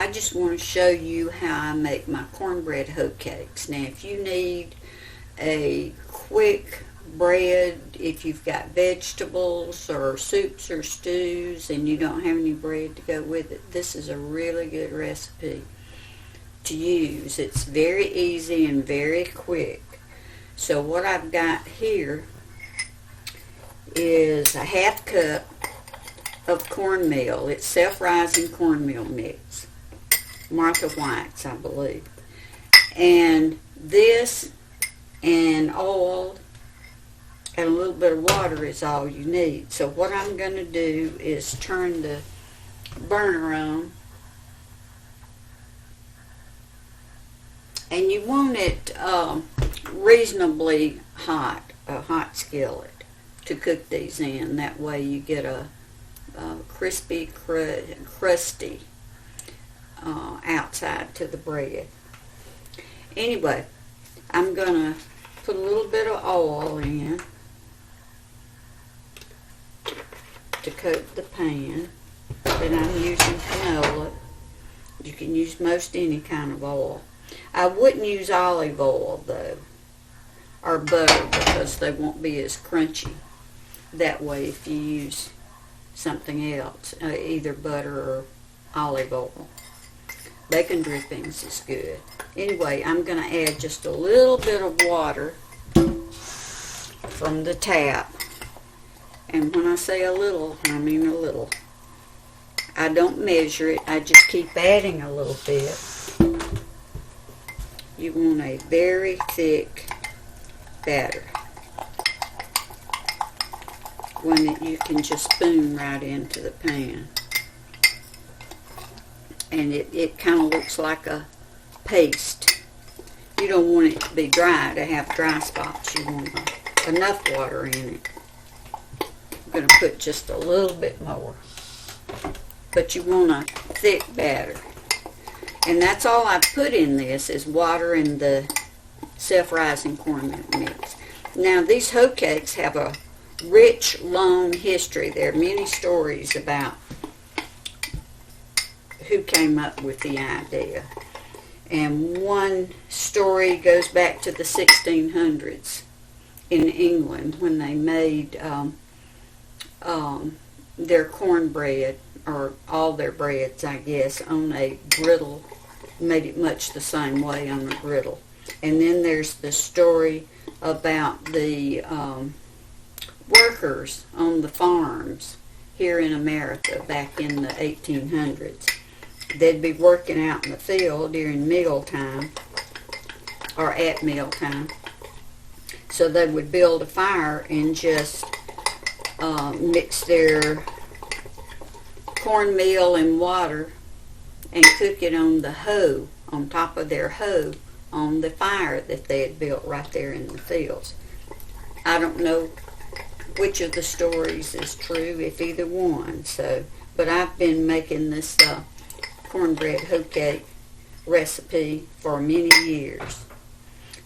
I just want to show you how I make my cornbread hoe cakes. Now, if you need a quick bread, if you've got vegetables or soups or stews and you don't have any bread to go with it, this is a really good recipe to use. It's very easy and very quick. So what I've got here is a half cup of cornmeal. It's self-rising cornmeal mix. Martha White's, I believe. And this and oil and a little bit of water is all you need. So what I'm going to do is turn the burner on. And you want it reasonably hot, a hot skillet, to cook these in. That way you get a crispy, crusty outside to the bread. Anyway, I'm going to put a little bit of oil in to coat the pan. And I'm using canola. You can use most any kind of oil. I wouldn't use olive oil though, or butter, because they won't be as crunchy that way if you use something else, either butter or olive oil. Bacon drippings is good. Anyway, I'm going to add just a little bit of water from the tap. And when I say a little, I mean a little. I don't measure it, I just keep adding a little bit. You want a very thick batter. One that you can just spoon right into the pan. And it kind of looks like a paste. You don't want it to be dry, to have dry spots. You want enough water in it. I'm going to put just a little bit more. But you want a thick batter. And that's all I put in this is water and the self-rising cornmeal mix. Now, these hoe cakes have a rich, long history. There are many stories about who came up with the idea. And one story goes back to the 1600s in England when they made their cornbread, or all their breads, I guess, on a griddle. Made it much the same way on a griddle. And then there's the story about the workers on the farms here in America back in the 1800s. They'd be working out in the field during mealtime, or at mealtime. So they would build a fire and just mix their cornmeal and water and cook it on the hoe, on top of their hoe, on the fire that they had built right there in the fields. I don't know which of the stories is true, if either one, but I've been making this cornbread hoe cake recipe for many years.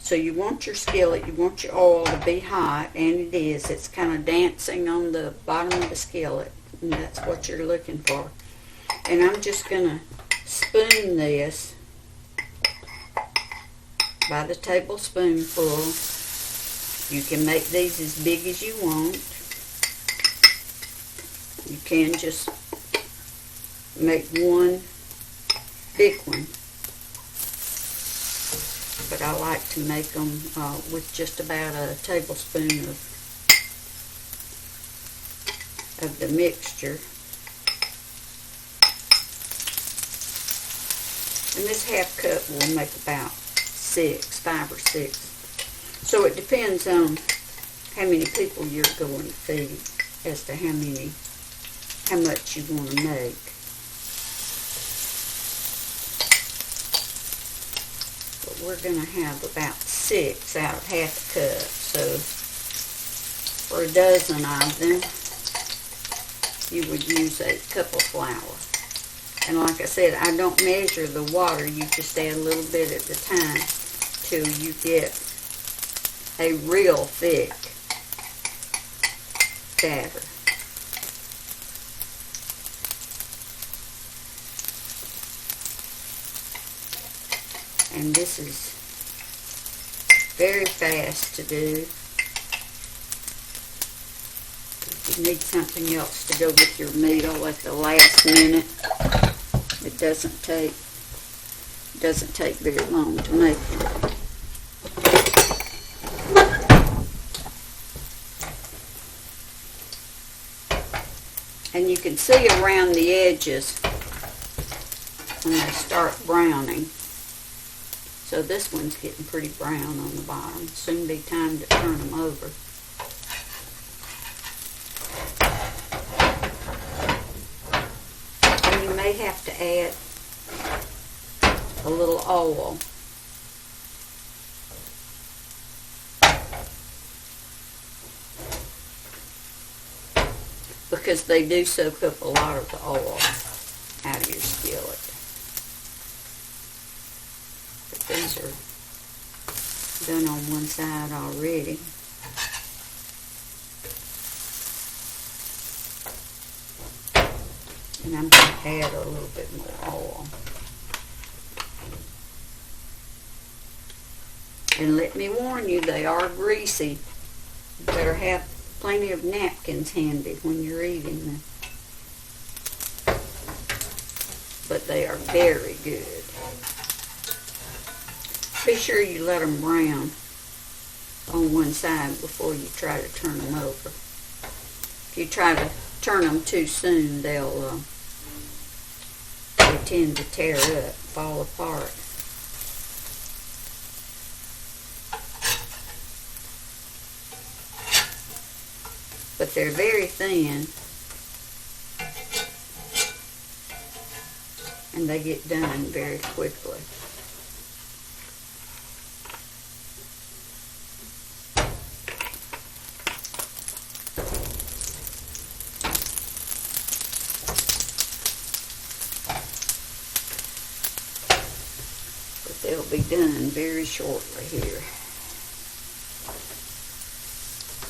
So you want your skillet, you want your oil to be hot, and it is. It's kind of dancing on the bottom of the skillet, and that's what you're looking for. And I'm just going to spoon this by the tablespoonful. You can make these as big as you want. You can just make one big one. But I like to make them with just about a tablespoon of the mixture. And this half cup will make about 5 or 6. So it depends on how many people you're going to feed as to how much you want to make. But we're going to have about 6 out of half a cup. So for a dozen of them, you would use a cup of flour. And like I said, I don't measure the water. You just add a little bit at a time till you get a real thick batter. And this is very fast to do. If you need something else to go with your meal at the last minute, it doesn't take very long to make it. And you can see around the edges when they start browning. So this one's getting pretty brown on the bottom. Soon be time to turn them over. And you may have to add a little oil. Because they do soak up a lot of the oil out of your skillet. But these are done on one side already. And I'm going to add a little bit more oil. And let me warn you, they are greasy. You better have plenty of napkins handy when you're eating them. But they are very good. Be sure you let them brown on one side before you try to turn them over. If you try to turn them too soon, they tend to tear up, fall apart. But they're very thin, and they get done very quickly. But they'll be done very shortly here.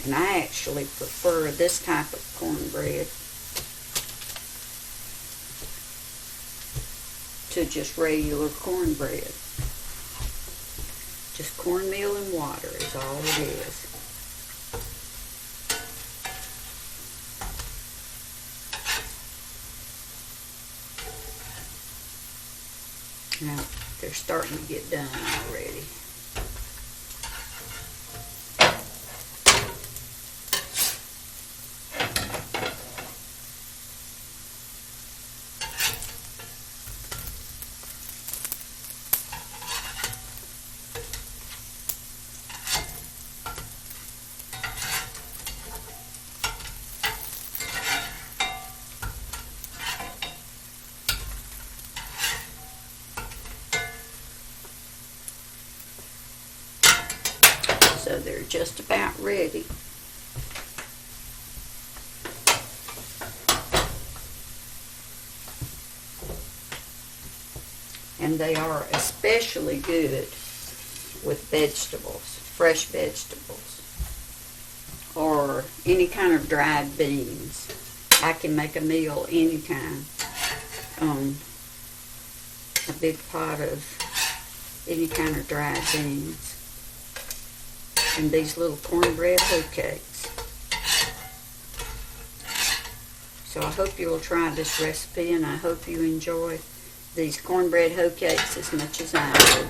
And I actually prefer this type of cornbread to just regular cornbread. Just cornmeal and water is all it is. Now, they're starting to get done already. So they're just about ready. And they are especially good with vegetables, fresh vegetables, or any kind of dried beans. I can make a meal anytime on a big pot of any kind of dried beans. And these little cornbread Hoecakes. So I hope you'll try this recipe, and I hope you enjoy these cornbread Hoecakes as much as I do.